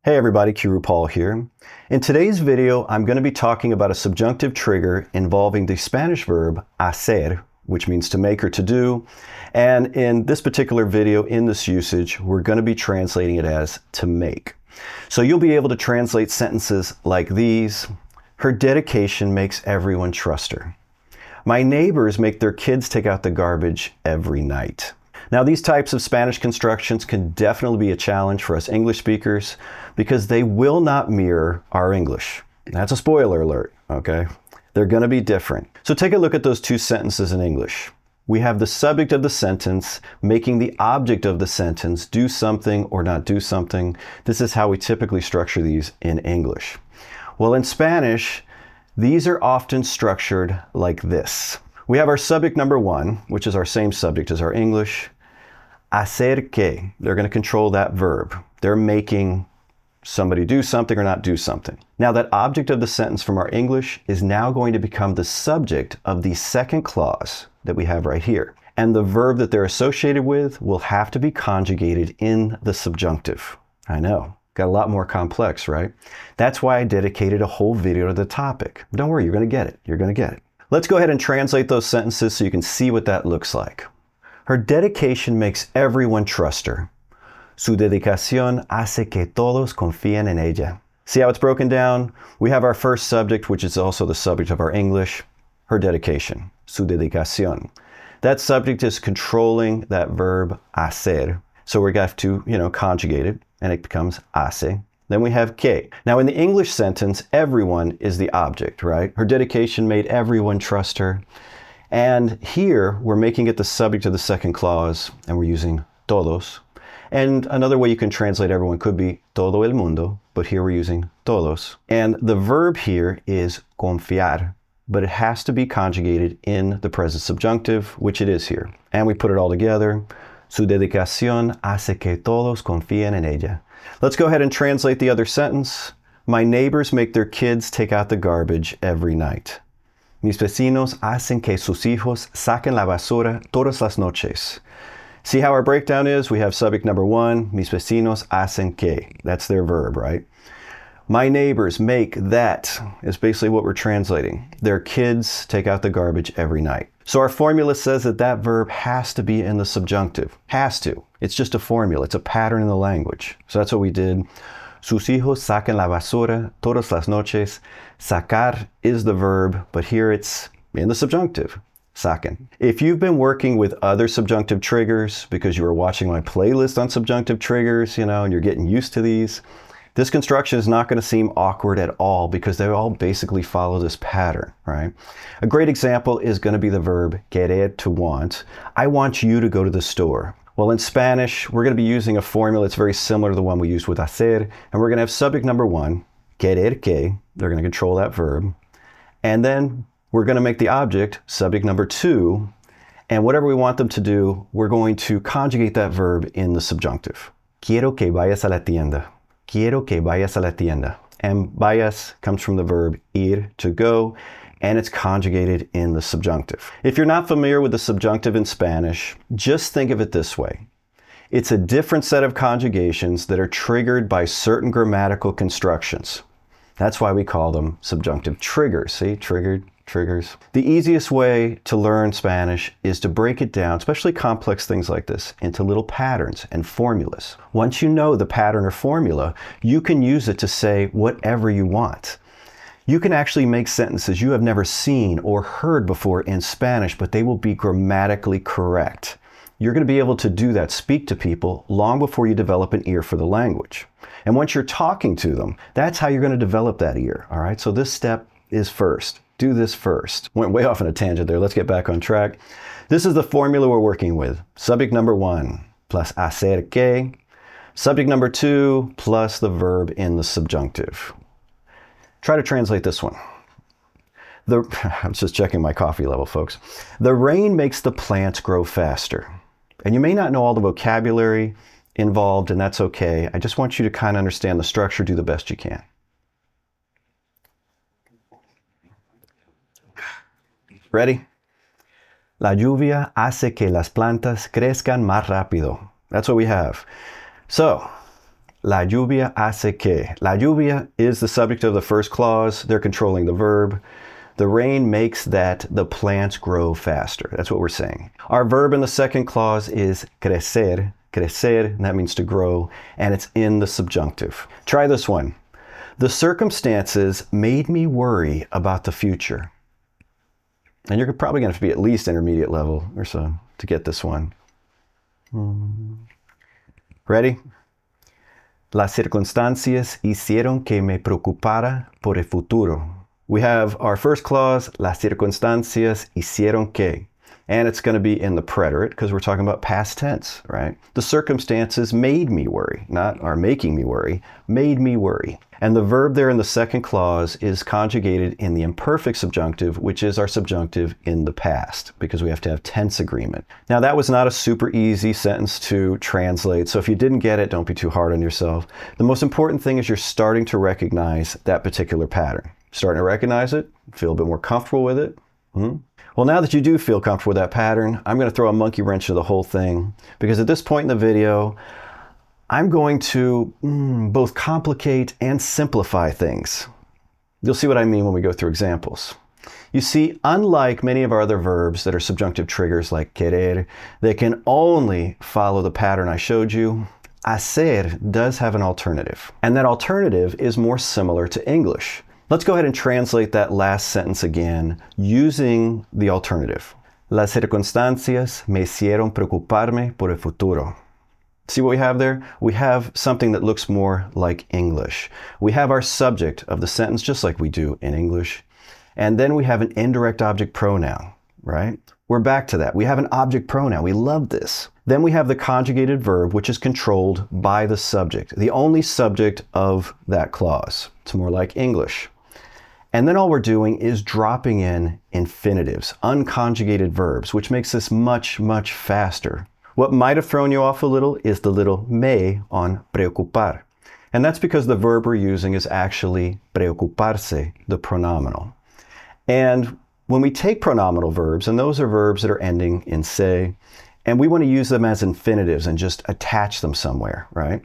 Hey everybody, Paul here. In today's video, I'm going to be talking about a subjunctive trigger involving the Spanish verb hacer, which means to make or to do. And in this particular video, in this usage, we're going to be translating it as to make. So you'll be able to translate sentences like these. Her dedication makes everyone trust her. My neighbors make their kids take out the garbage every night. Now, these types of Spanish constructions can definitely be a challenge for us English speakers because they will not mirror our English. That's a spoiler alert, okay? They're going to be different. So take a look at those two sentences in English. We have the subject of the sentence making the object of the sentence do something or not do something. This is how we typically structure these in English. Well, in Spanish, these are often structured like this. We have our subject number one, which is our same subject as our English. Hacer que. They're going to control that verb. They're making somebody do something or not do something. Now that object of the sentence from our English is now going to become the subject of the second clause that we have right here. And the verb that they're associated with will have to be conjugated in the subjunctive. I know. Got a lot more complex, right? That's why I dedicated a whole video to the topic. But don't worry, you're going to get it. You're going to get it. Let's go ahead and translate those sentences so you can see what that looks like. Her dedication makes everyone trust her. Su dedicación hace que todos confíen en ella. See how it's broken down? We have our first subject, which is also the subject of our English, her dedication, su dedicación. That subject is controlling that verb hacer. So we have to, conjugate it, and it becomes hace. Then we have que. Now in the English sentence, everyone is the object, right? Her dedication made everyone trust her. And here, we're making it the subject of the second clause, and we're using todos. And another way you can translate everyone could be todo el mundo, but here we're using todos. And the verb here is confiar, but it has to be conjugated in the present subjunctive, which it is here. And we put it all together. Su dedicación hace que todos confíen en ella. Let's go ahead and translate the other sentence. My neighbors make their kids take out the garbage every night. Mis vecinos hacen que sus hijos saquen la basura todas las noches. See how our breakdown is? We have subject number one, mis vecinos hacen que. That's their verb, right? My neighbors make that is basically what we're translating. Their kids take out the garbage every night. So our formula says that that verb has to be in the subjunctive. Has to. It's just a formula. It's a pattern in the language. So that's what we did. Sus hijos sacan la basura todas las noches. Sacar is the verb, but here it's in the subjunctive. Sacan. If you've been working with other subjunctive triggers because you were watching my playlist on subjunctive triggers, and you're getting used to these, this construction is not going to seem awkward at all because they all basically follow this pattern, right? A great example is going to be the verb querer, to want. I want you to go to the store. Well, in Spanish, we're going to be using a formula that's very similar to the one we used with hacer, and we're going to have subject number one, querer que, they're going to control that verb, and then we're going to make the object subject number two, and whatever we want them to do, we're going to conjugate that verb in the subjunctive. Quiero que vayas a la tienda. Quiero que vayas a la tienda. And vayas comes from the verb ir, to go, and it's conjugated in the subjunctive. If you're not familiar with the subjunctive in Spanish, just think of it this way. It's a different set of conjugations that are triggered by certain grammatical constructions. That's why we call them subjunctive triggers. See, triggered, triggers. The easiest way to learn Spanish is to break it down, especially complex things like this, into little patterns and formulas. Once you know the pattern or formula, you can use it to say whatever you want. You can actually make sentences you have never seen or heard before in Spanish, but they will be grammatically correct. You're going to be able to do that, speak to people, long before you develop an ear for the language. And once you're talking to them, that's how you're going to develop that ear, all right? So this step is first. Do this first. Went way off on a tangent there. Let's get back on track. This is the formula we're working with. Subject number one plus hacer que. Subject number two plus the verb in the subjunctive. Try to translate this one. I'm just checking my coffee level, folks. The rain makes the plants grow faster. And you may not know all the vocabulary involved, and that's okay. I just want you to kind of understand the structure, do the best you can. Ready? La lluvia hace que las plantas crezcan más rápido. That's what we have. So, La lluvia hace que. La lluvia is the subject of the first clause. They're controlling the verb. The rain makes that the plants grow faster. That's what we're saying. Our verb in the second clause is crecer. Crecer, and that means to grow, and it's in the subjunctive. Try this one. The circumstances made me worry about the future. And you're probably going to have to be at least intermediate level or so to get this one. Ready? Las circunstancias hicieron que me preocupara por el futuro. We have our first clause, las circunstancias hicieron que. And it's going to be in the preterite because we're talking about past tense, right? The circumstances made me worry, not are making me worry, made me worry. And the verb there in the second clause is conjugated in the imperfect subjunctive, which is our subjunctive in the past, because we have to have tense agreement. Now, that was not a super easy sentence to translate, so if you didn't get it, don't be too hard on yourself. The most important thing is you're starting to recognize that particular pattern. Starting to recognize it, feel a bit more comfortable with it. Well, now that you do feel comfortable with that pattern, I'm going to throw a monkey wrench into the whole thing, because at this point in the video, I'm going to both complicate and simplify things. You'll see what I mean when we go through examples. You see, unlike many of our other verbs that are subjunctive triggers like querer, they can only follow the pattern I showed you. Hacer does have an alternative, and that alternative is more similar to English. Let's go ahead and translate that last sentence again using the alternative. Las circunstancias me hicieron preocuparme por el futuro. See what we have there? We have something that looks more like English. We have our subject of the sentence just like we do in English. And then we have an indirect object pronoun, right? We're back to that. We have an object pronoun. We love this. Then we have the conjugated verb, which is controlled by the subject, the only subject of that clause. It's more like English. And then all we're doing is dropping in infinitives, unconjugated verbs, which makes this much, much faster. What might have thrown you off a little is the little me on preocupar. And that's because the verb we're using is actually preocuparse, the pronominal. And when we take pronominal verbs, and those are verbs that are ending in se, and we want to use them as infinitives and just attach them somewhere, right?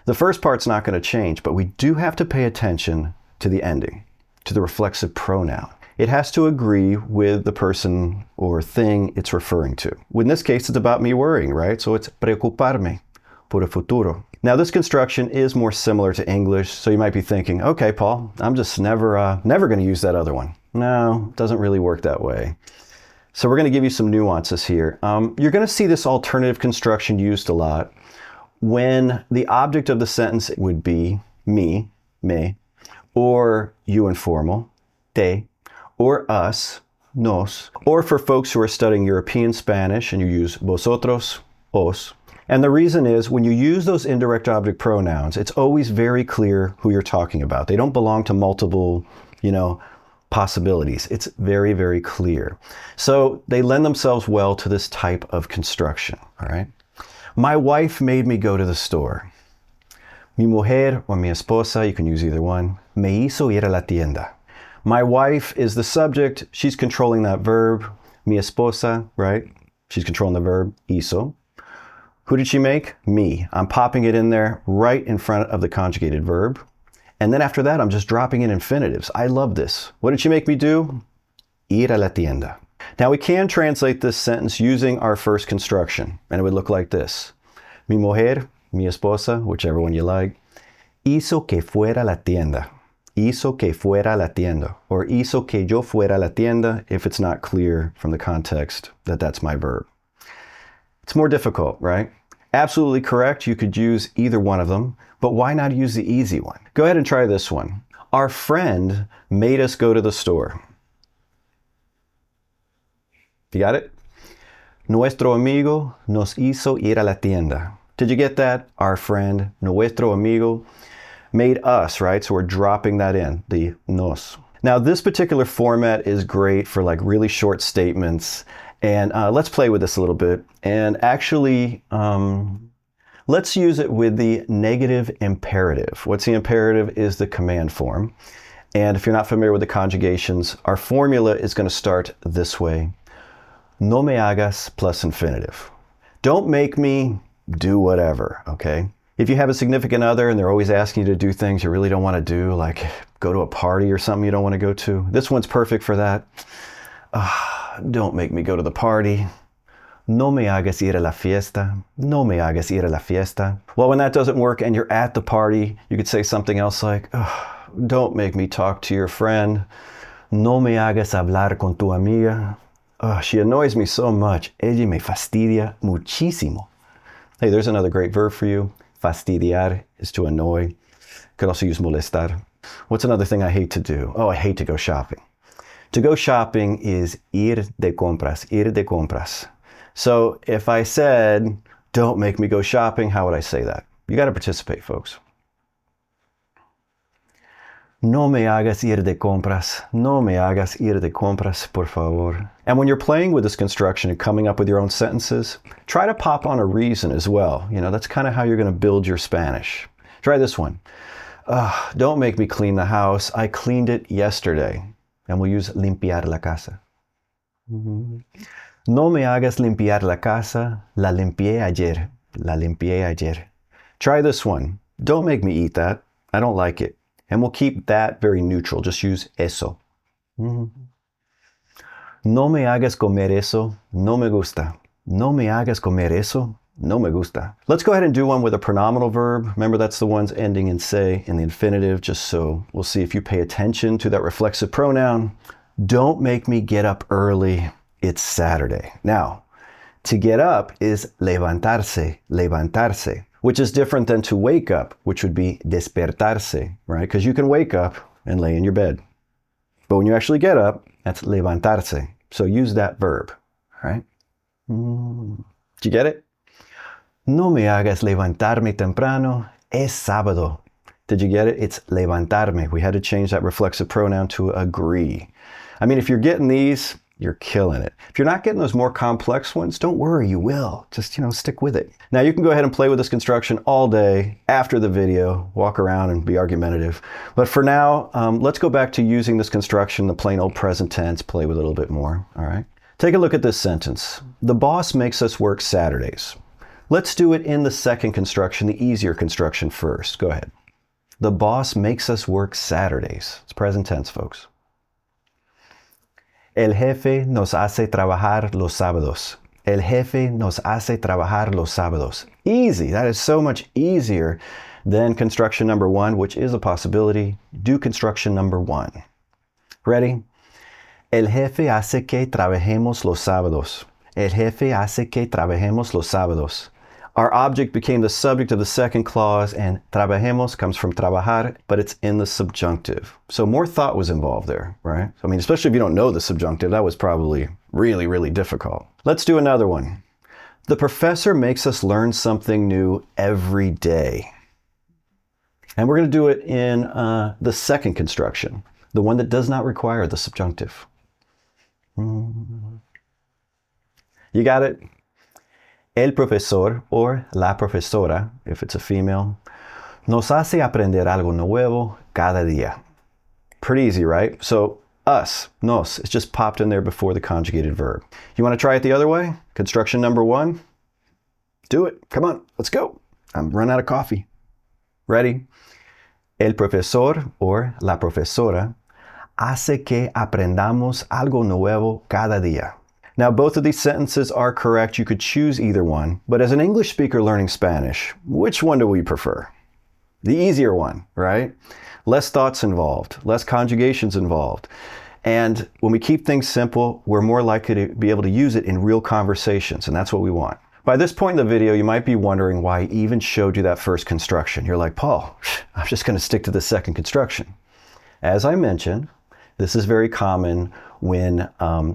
The first part's not going to change, but we do have to pay attention to the ending, to the reflexive pronoun. It has to agree with the person or thing it's referring to. In this case, it's about me worrying, right? So it's preocuparme por el futuro. Now, this construction is more similar to English, so you might be thinking, okay, Paul, I'm just never going to use that other one. No, it doesn't really work that way. So we're going to give you some nuances here. You're going to see this alternative construction used a lot when the object of the sentence would be me, or you informal, te, or us, nos, or for folks who are studying European Spanish and you use vosotros, os. And the reason is when you use those indirect object pronouns, it's always very clear who you're talking about. They don't belong to multiple, possibilities. It's very, very clear. So they lend themselves well to this type of construction, all right? My wife made me go to the store. Mi mujer or mi esposa, you can use either one, me hizo ir a la tienda. My wife is the subject. She's controlling that verb. Mi esposa, right? She's controlling the verb, hizo. Who did she make? Me. I'm popping it in there right in front of the conjugated verb. And then after that, I'm just dropping in infinitives. I love this. What did she make me do? Ir a la tienda. Now we can translate this sentence using our first construction, and it would look like this. Mi mujer, mi esposa, whichever one you like, hizo que fuera a la tienda. Hizo que fuera a la tienda. Or hizo que yo fuera a la tienda if it's not clear from the context that that's my verb. It's more difficult, right? Absolutely correct. You could use either one of them, but why not use the easy one? Go ahead and try this one. Our friend made us go to the store. You got it? Nuestro amigo nos hizo ir a la tienda. Did you get that? Our friend, nuestro amigo, made us, right? So we're dropping that in, the nos. Now, this particular format is great for like really short statements. And let's play with this a little bit. And actually, let's use it with the negative imperative. What's the imperative is the command form. And if you're not familiar with the conjugations, our formula is going to start this way. No me hagas plus infinitive. Don't make me do whatever, okay? If you have a significant other and they're always asking you to do things you really don't want to do, like go to a party or something you don't want to go to, this one's perfect for that. Don't make me go to the party. No me hagas ir a la fiesta. No me hagas ir a la fiesta. Well, when that doesn't work and you're at the party, you could say something else like, don't make me talk to your friend. No me hagas hablar con tu amiga. She annoys me so much. Ella me fastidia muchísimo. Hey, there's another great verb for you. Fastidiar is to annoy. Could also use molestar. What's another thing I hate to do? I hate to go shopping. To go shopping is ir de compras, ir de compras. So if I said, don't make me go shopping, how would I say that? You got to participate, folks. No me hagas ir de compras. No me hagas ir de compras, por favor. And when you're playing with this construction and coming up with your own sentences, try to pop on a reason as well. That's kind of how you're going to build your Spanish. Try this one. Don't make me clean the house. I cleaned it yesterday. And we'll use limpiar la casa. No me hagas limpiar la casa. La limpié ayer. La limpié ayer. Try this one. Don't make me eat that. I don't like it. And we'll keep that very neutral. Just use eso. No me hagas comer eso. No me gusta. No me hagas comer eso. No me gusta. Let's go ahead and do one with a pronominal verb. Remember, that's the ones ending in se in the infinitive, just so we'll see if you pay attention to that reflexive pronoun. Don't make me get up early. It's Saturday. Now, to get up is levantarse, levantarse, which is different than to wake up, which would be despertarse, right? Because you can wake up and lay in your bed. But when you actually get up, that's levantarse. So use that verb, right? Did you get it? No me hagas levantarme temprano. Es sábado. Did you get it? It's levantarme. We had to change that reflexive pronoun to agree. I mean, if you're getting these, you're killing it. If you're not getting those more complex ones, don't worry, you will. Just, stick with it. Now, you can go ahead and play with this construction all day after the video, walk around and be argumentative. But for now, let's go back to using this construction, the plain old present tense, play with it a little bit more, all right? Take a look at this sentence. The boss makes us work Saturdays. Let's do it in the second construction, the easier construction first. Go ahead. The boss makes us work Saturdays. It's present tense, folks. El jefe nos hace trabajar los sábados. El jefe nos hace trabajar los sábados. Easy. That is so much easier than construction number one, which is a possibility. Do construction number one. Ready? El jefe hace que trabajemos los sábados. El jefe hace que trabajemos los sábados. Our object became the subject of the second clause, and trabajemos comes from trabajar, but it's in the subjunctive. So more thought was involved there, right? I mean, especially if you don't know the subjunctive, that was probably really, really difficult. Let's do another one. The professor makes us learn something new every day. And we're going to do it in the second construction, the one that does not require the subjunctive. You got it? El profesor, or la profesora, if it's a female, nos hace aprender algo nuevo cada día. Pretty easy, right? So us, nos, it's just popped in there before the conjugated verb. You want to try it the other way? Construction number one? Do it. Come on, let's go. I'm running out of coffee. Ready? El profesor, or la profesora, hace que aprendamos algo nuevo cada día. Now, both of these sentences are correct. You could choose either one. But as an English speaker learning Spanish, which one do we prefer? The easier one, right? Less thoughts involved, less conjugations involved. And when we keep things simple, we're more likely to be able to use it in real conversations, and that's what we want. By this point in the video, you might be wondering why I even showed you that first construction. You're like, Paul, I'm just going to stick to the second construction. As I mentioned, this is very common when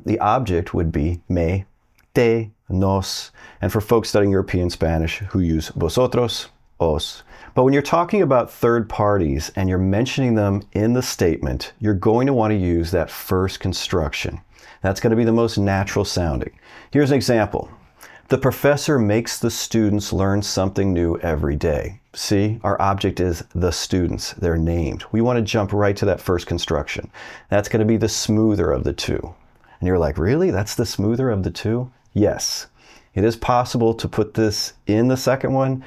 the object would be me, te, nos, and for folks studying European Spanish who use vosotros, os. But when you're talking about third parties and you're mentioning them in the statement, you're going to want to use that first construction. That's going to be the most natural sounding. Here's an example. The professor makes the students learn something new every day. See, our object is the students. They're named. We want to jump right to that first construction. That's going to be the smoother of the two. And you're like, really? That's the smoother of the two? Yes. It is possible to put this in the second one.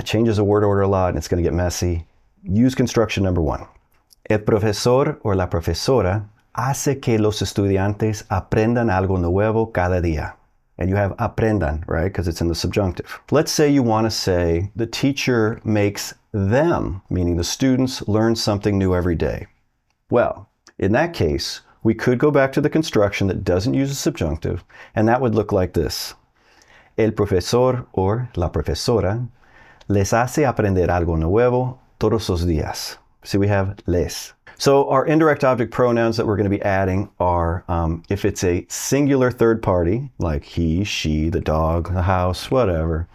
changes a word order a lot and it's going to get messy. Use construction number 1. El profesor or la profesora hace que los estudiantes aprendan algo nuevo cada día. And you have aprendan, right? Because it's in the subjunctive. Let's say you want to say the teacher makes them, meaning the students, learn something new every day. Well, in that case, we could go back to the construction that doesn't use a subjunctive, and that would look like this. El profesor or la profesora les hace aprender algo nuevo todos los días. See, we have les. So our indirect object pronouns that we're going to be adding are, if it's a singular third party, like he, she, the dog, the house, whatever,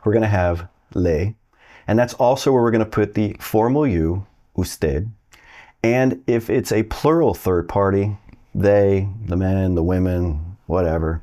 we're going to have le. And that's also where we're going to put the formal you, usted. And if it's a plural third party, they, the men, the women, whatever.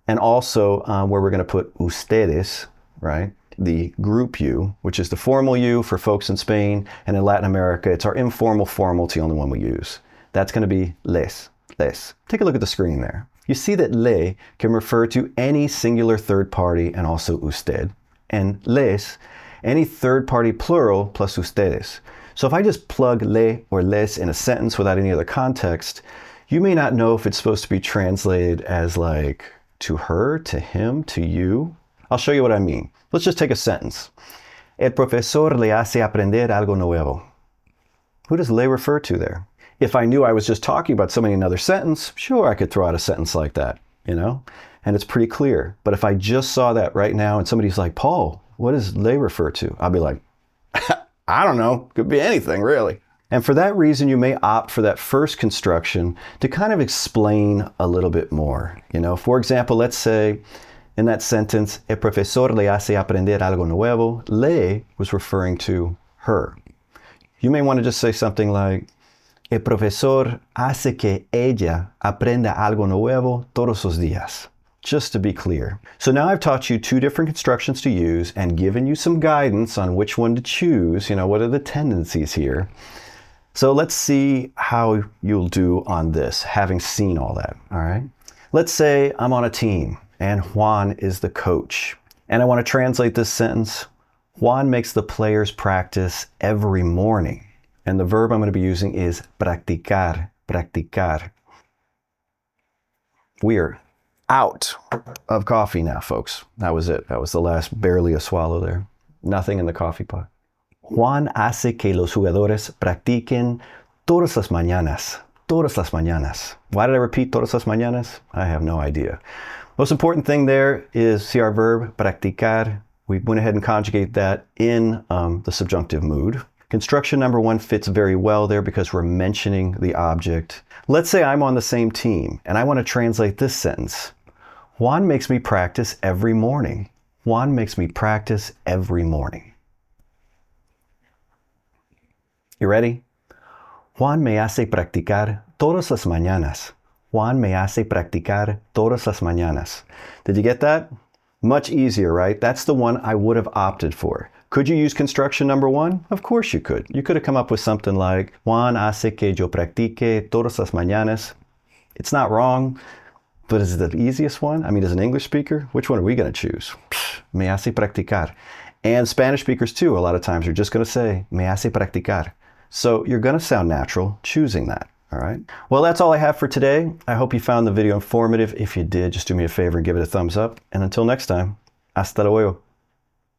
And also where we're going to put ustedes, right? The group you, which is the formal you for folks in Spain, and in Latin America, it's our informal formal, it's the only one we use. That's going to be les. Take a look at the screen there. You see that le can refer to any singular third party and also usted. And les, any third party plural plus ustedes. So if I just plug le or les in a sentence without any other context, you may not know if it's supposed to be translated as like to her, to him, to you. I'll show you what I mean. Let's just take a sentence. El profesor le hace aprender algo nuevo. Who does le refer to there? If I knew I was just talking about somebody in another sentence, sure, I could throw out a sentence like that, you know? And it's pretty clear. But if I just saw that right now and somebody's like, Paul, what does le refer to? I'll be like, I don't know. Could be anything, really. And for that reason, you may opt for that first construction to kind of explain a little bit more. You know, for example, let's say in that sentence, el profesor le hace aprender algo nuevo, le was referring to her. You may want to just say something like, el profesor hace que ella aprenda algo nuevo todos los días. Just to be clear. So now I've taught you 2 different constructions to use and given you some guidance on which one to choose. You know, what are the tendencies here? So let's see how you'll do on this, having seen all that, all right? Let's say I'm on a team and Juan is the coach. And I want to translate this sentence. Juan makes the players practice every morning. And the verb I'm going to be using is practicar, practicar. We're out of coffee now, folks. That was it. That was the last, barely a swallow there. Nothing in the coffee pot. Juan hace que los jugadores practiquen todas las mañanas. Todas las mañanas. Why did I repeat todas las mañanas? I have no idea. Most important thing there is, see our verb, practicar. We went ahead and conjugate that in the subjunctive mood. Construction number 1 fits very well there because we're mentioning the object. Let's say I'm on the same team and I want to translate this sentence. Juan makes me practice every morning. Juan makes me practice every morning. You ready? Juan me hace practicar todas las mañanas. Juan me hace practicar todas las mañanas. Did you get that? Much easier, right? That's the one I would have opted for. Could you use construction number 1? Of course you could. You could have come up with something like, Juan hace que yo practique todas las mañanas. It's not wrong, but is it the easiest one? I mean, as an English speaker, which one are we going to choose? Me hace practicar. And Spanish speakers too, a lot of times are just going to say, me hace practicar. So you're going to sound natural choosing that. All right. Well, that's all I have for today. I hope you found the video informative. If you did, just do me a favor and give it a thumbs up. And until next time, hasta luego.